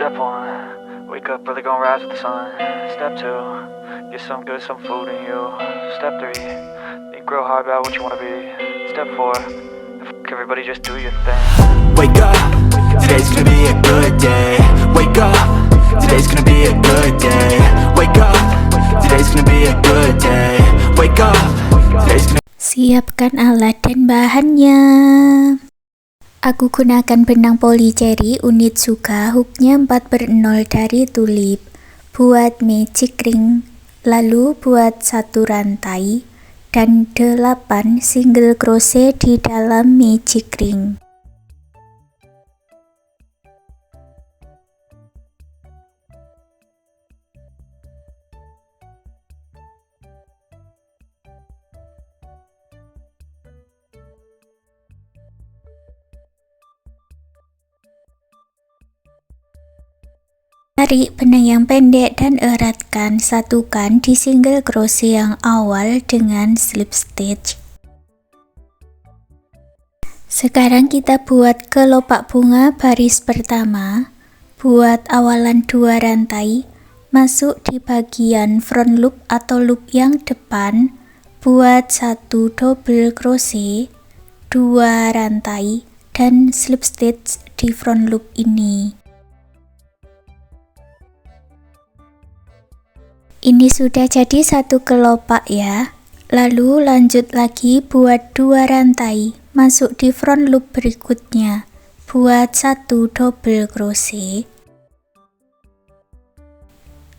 Step 1, wake up early, gonna rise with the sun. Step 2, get some good, some food in you. Step 3, think real hard about what you wanna be. Step 4, everybody just do your thing. Wake up, today's gonna be a good day. Wake up, today's gonna be a good day. Wake up, today's gonna be a good day. Wake up, today's gonna. Siapkan alat dan bahannya. Aku gunakan benang polycherry unit Suga, hooknya 4/0 dari Tulip. Buat magic ring, lalu buat 1 rantai dan 8 single crochet di dalam magic ring. Tarik benang yang pendek dan eratkan, satukan di single crochet yang awal dengan slip stitch. Sekarang kita buat kelopak bunga baris pertama. Buat awalan 2 rantai, masuk di bagian front loop atau loop yang depan, buat 1 double crochet, 2 rantai dan slip stitch di front loop ini. Ini sudah jadi 1 kelopak ya. Lalu lanjut lagi buat 2 rantai, masuk di front loop berikutnya, buat 1 double crochet,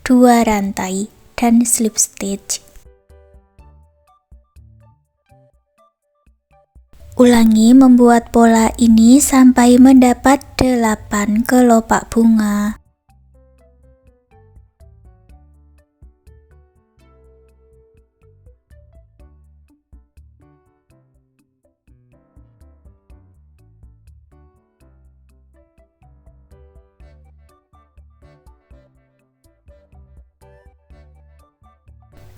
2 rantai dan slip stitch. Ulangi membuat pola ini sampai mendapat 8 kelopak bunga.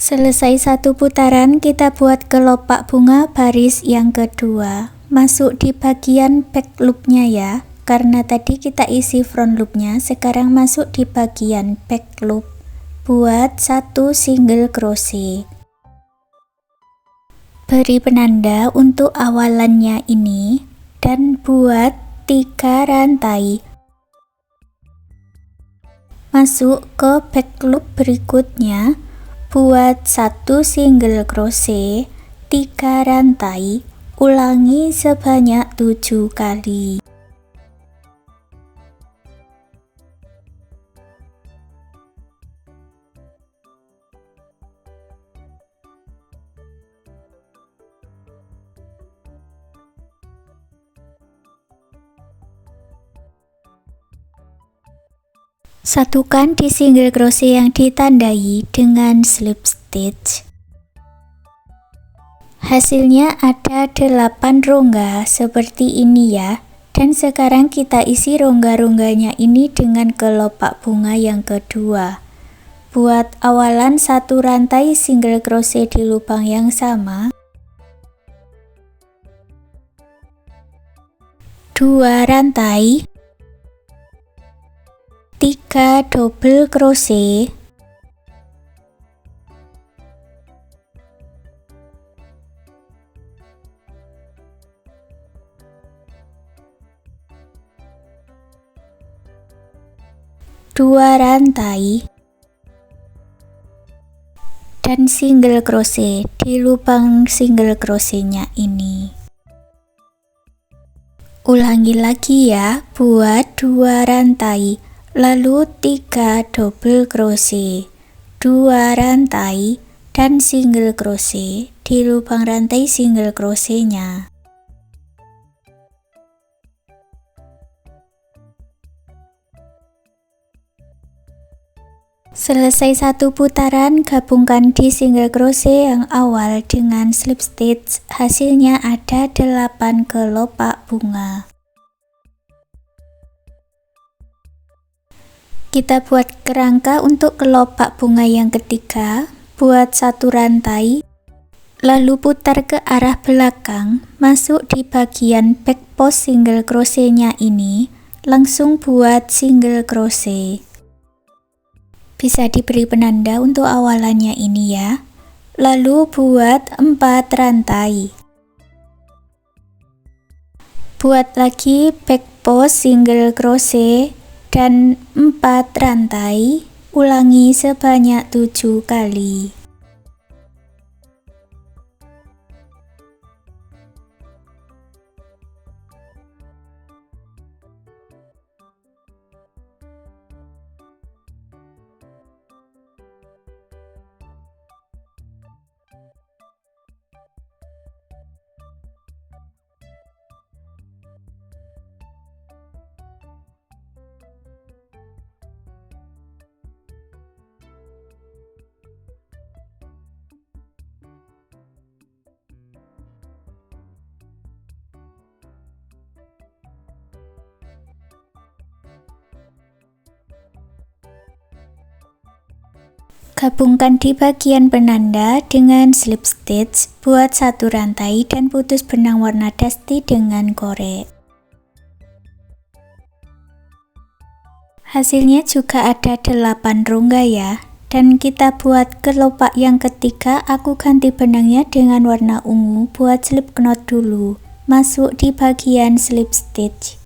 Selesai 1 putaran, kita buat kelopak bunga baris yang kedua. Masuk di bagian back loopnya ya, karena tadi kita isi front loopnya, sekarang masuk di bagian back loop. Buat 1 single crochet. Beri penanda untuk awalannya ini dan buat 3 rantai. Masuk ke back loop berikutnya. Buat 1 single crochet, 3 rantai, ulangi sebanyak 7 kali. Satukan di single crochet yang ditandai dengan slip stitch. Hasilnya ada 8 rongga seperti ini ya. Dan sekarang kita isi rongga-rongganya ini dengan kelopak bunga yang kedua. Buat awalan 1 rantai single crochet di lubang yang sama, 2 rantai, 3 double crochet, 2 rantai dan single crochet di lubang single crochetnya ini. Ulangi lagi ya, buat 2 rantai, lalu 3 double crochet, 2 rantai dan single crochet di lubang rantai single crochetnya. Selesai 1 putaran, gabungkan di single crochet yang awal dengan slip stitch. Hasilnya ada 8 kelopak bunga. Kita buat kerangka untuk kelopak bunga yang ketiga. Buat 1 rantai, lalu putar ke arah belakang, masuk di bagian back post single crochetnya ini, langsung buat single crochet. Bisa diberi penanda untuk awalannya ini ya. Lalu buat 4 rantai. Buat lagi back post single crochet dan 4 rantai, ulangi sebanyak 7 kali. Gabungkan di bagian penanda dengan slip stitch, buat 1 rantai dan putus benang warna dusty dengan korek. Hasilnya juga ada 8 rongga ya. Dan kita buat kelopak yang ketiga, aku ganti benangnya dengan warna ungu buat slip knot dulu. Masuk di bagian slip stitch.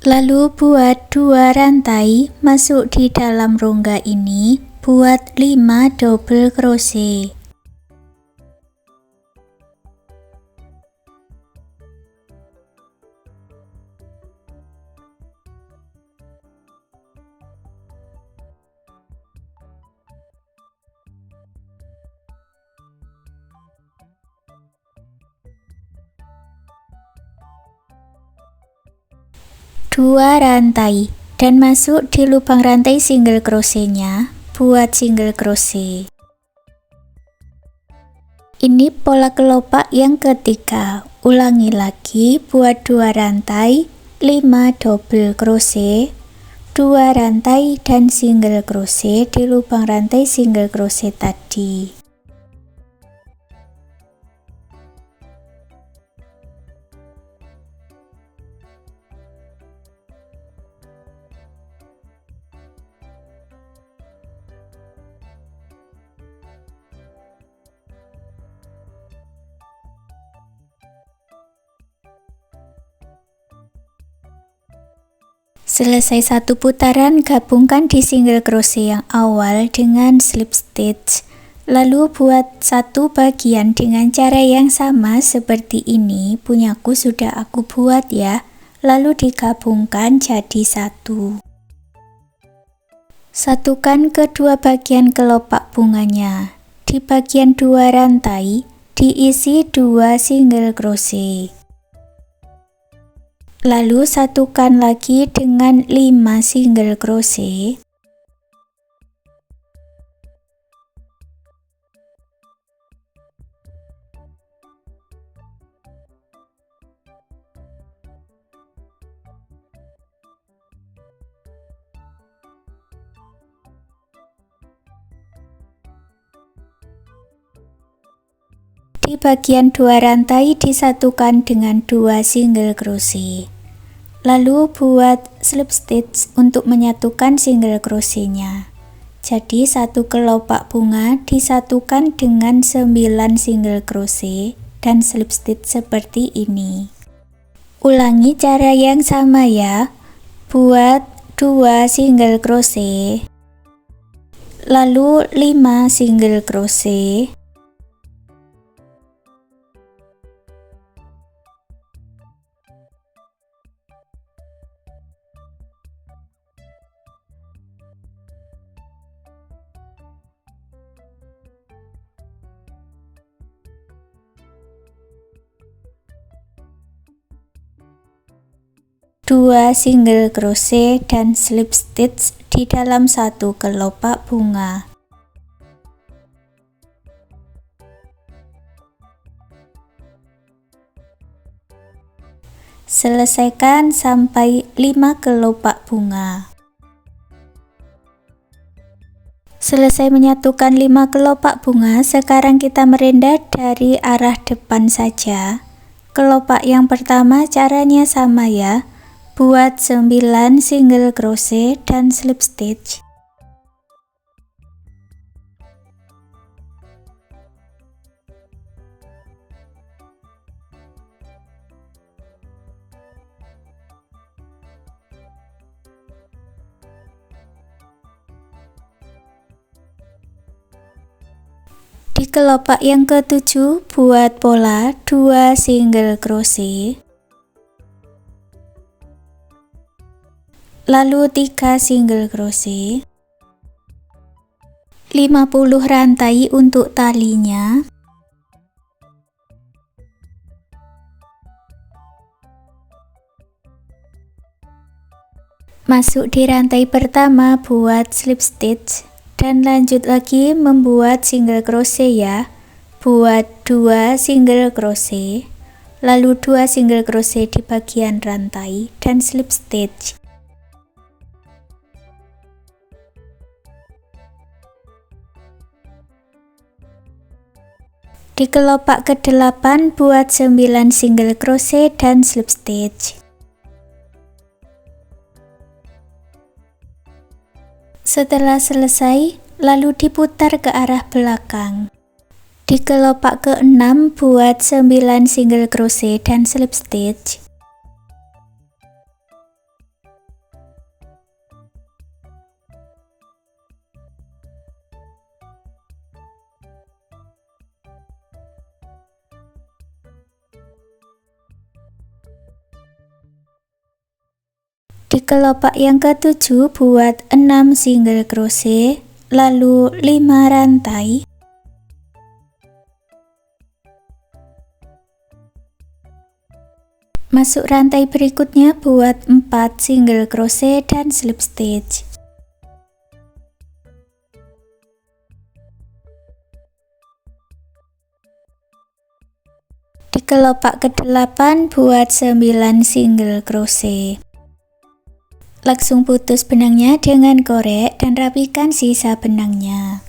Lalu buat 2 rantai, masuk di dalam rongga ini, buat 5 double crochet. Dua rantai dan masuk di lubang rantai single crochetnya, buat single crochet. Ini pola kelopak yang ketiga. Ulangi lagi, buat 2 rantai, 5 double crochet, 2 rantai dan single crochet di lubang rantai single crochet tadi. Selesai 1 putaran, gabungkan di single crochet yang awal dengan slip stitch. Lalu buat 1 bagian dengan cara yang sama seperti ini. Punyaku sudah aku buat ya. Lalu digabungkan jadi 1. Satukan kedua bagian kelopak bunganya. Di bagian 2 rantai diisi 2 single crochet. Lalu satukan lagi dengan 5 single crochet. Di bagian 2 rantai disatukan dengan 2 single crochet. Lalu buat slip stitch untuk menyatukan single crochetnya. Jadi 1 kelopak bunga disatukan dengan 9 single crochet dan slip stitch seperti ini. Ulangi cara yang sama ya. Buat 2 single crochet, lalu 5 single crochet, dua single crochet dan slip stitch di dalam 1 kelopak bunga. Selesaikan sampai 5 kelopak bunga. Selesai menyatukan 5 kelopak bunga, sekarang kita merendah dari arah depan saja. Kelopak yang pertama caranya sama ya. Buat 9 single crochet dan slip stitch. Di kelopak yang ke-7 buat pola 2 single crochet, lalu 3 single crochet, 50 rantai untuk talinya, masuk di rantai pertama buat slip stitch. Dan lanjut lagi membuat single crochet ya. Buat 2 single crochet, lalu 2 single crochet di bagian rantai dan slip stitch. Di kelopak ke-8 buat 9 single crochet dan slip stitch. Setelah selesai, lalu diputar ke arah belakang. Di kelopak ke-6 buat 9 single crochet dan slip stitch. Di kelopak yang ke-7 buat 6 single crochet, lalu 5 rantai. Masuk rantai berikutnya buat 4 single crochet dan slip stitch. Di kelopak ke-8 buat 9 single crochet. Langsung putus benangnya dengan korek dan rapikan sisa benangnya.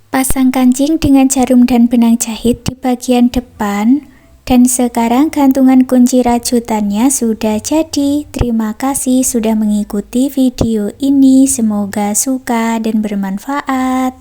Pasang kancing dengan jarum dan benang jahit di bagian depan. Dan sekarang gantungan kunci rajutannya sudah jadi. Terima kasih sudah mengikuti video ini. Semoga suka dan bermanfaat.